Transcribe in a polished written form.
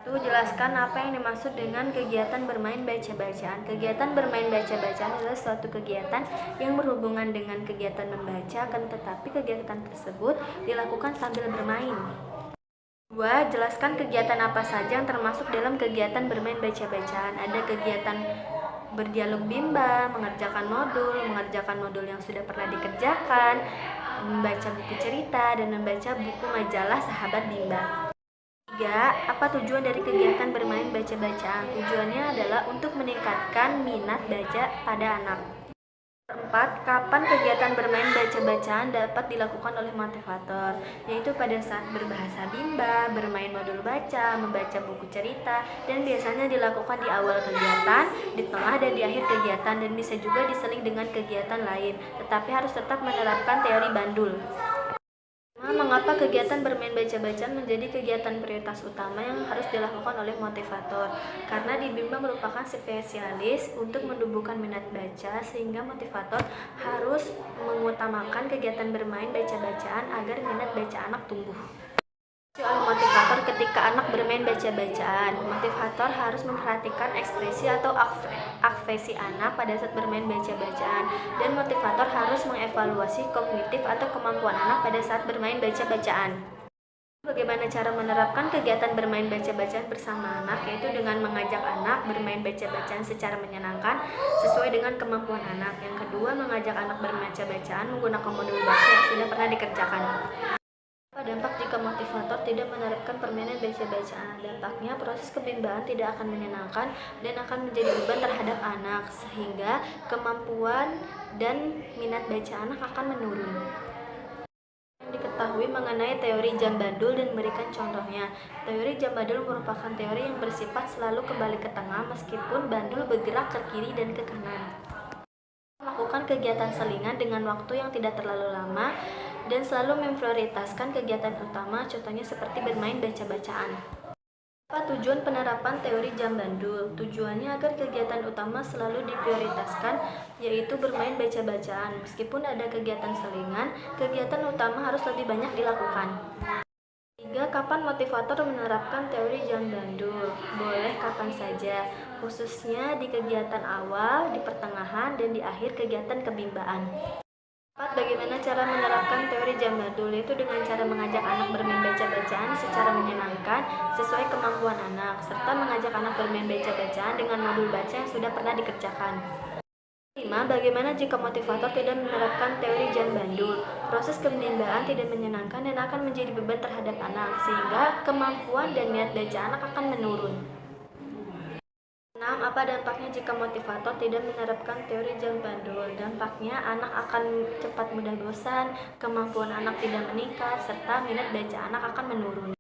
Jelaskan apa yang dimaksud dengan kegiatan bermain baca-bacaan. Kegiatan bermain baca-bacaan adalah suatu kegiatan yang berhubungan dengan kegiatan membaca, akan tetapi kegiatan tersebut dilakukan sambil bermain. 2. Jelaskan kegiatan apa saja yang termasuk dalam kegiatan bermain baca-bacaan. Ada kegiatan berdialog bimba, mengerjakan modul yang sudah pernah dikerjakan, membaca buku cerita, dan membaca buku majalah sahabat bimba. 3. Apa tujuan dari kegiatan bermain baca-bacaan? Tujuannya adalah untuk meningkatkan minat baca pada anak. 4. Kapan kegiatan bermain baca-bacaan dapat dilakukan oleh motivator? Yaitu pada saat berbahasa bimba, bermain modul baca, membaca buku cerita, dan biasanya dilakukan di awal kegiatan, di tengah dan di akhir kegiatan, dan bisa juga diseling dengan kegiatan lain, tetapi harus tetap menerapkan teori bandul. Mengapa kegiatan bermain baca-bacaan menjadi kegiatan prioritas utama yang harus dilakukan oleh motivator? Karena di Bimba merupakan spesialis untuk menumbuhkan minat baca, sehingga motivator harus mengutamakan kegiatan bermain baca-bacaan agar minat baca anak tumbuh. Oleh motivator ketika anak bermain baca-bacaan, motivator harus memperhatikan ekspresi atau ekspresi anak pada saat bermain baca-bacaan, dan motivator harus mengevaluasi kognitif atau kemampuan anak pada saat bermain baca-bacaan. Bagaimana cara menerapkan kegiatan bermain baca-bacaan bersama anak? Yaitu dengan mengajak anak bermain baca-bacaan secara menyenangkan sesuai dengan kemampuan anak. Yang kedua, mengajak anak bermain baca-bacaan menggunakan modul baca yang sudah pernah dikerjakan. Dampak jika motivator tidak menerapkan permainan baca-bacaan? Dampaknya, proses kebimbaan tidak akan menyenangkan dan akan menjadi beban terhadap anak, sehingga kemampuan dan minat baca anak akan menurun. Diketahui mengenai teori jam bandul dan memberikan contohnya. Teori jam bandul merupakan teori yang bersifat selalu kembali ke tengah meskipun bandul bergerak ke kiri dan ke kanan. Melakukan kegiatan selingan dengan waktu yang tidak terlalu lama dan selalu memprioritaskan kegiatan utama, contohnya seperti bermain baca-bacaan. Apa tujuan penerapan teori jam bandul? Tujuannya agar kegiatan utama selalu diprioritaskan, yaitu bermain baca-bacaan. Meskipun ada kegiatan selingan, kegiatan utama harus lebih banyak dilakukan. 3. Kapan motivator menerapkan teori jam bandul? Boleh kapan saja, khususnya di kegiatan awal, di pertengahan, dan di akhir kegiatan kebimbaan. 4. Bagaimana cara menerapkan teori jam bandul? Itu dengan cara mengajak anak bermain baca-bacaan secara menyenangkan sesuai kemampuan anak, serta mengajak anak bermain baca-bacaan dengan modul baca yang sudah pernah dikerjakan. 5. Bagaimana jika motivator tidak menerapkan teori jam bandul? Proses kebimbaan tidak menyenangkan dan akan menjadi beban terhadap anak, sehingga kemampuan dan minat baca anak akan menurun. 6. Apa dampaknya jika motivator tidak menerapkan teori jam bandul? Dampaknya, anak akan cepat mudah bosan, kemampuan anak tidak meningkat, serta minat baca anak akan menurun.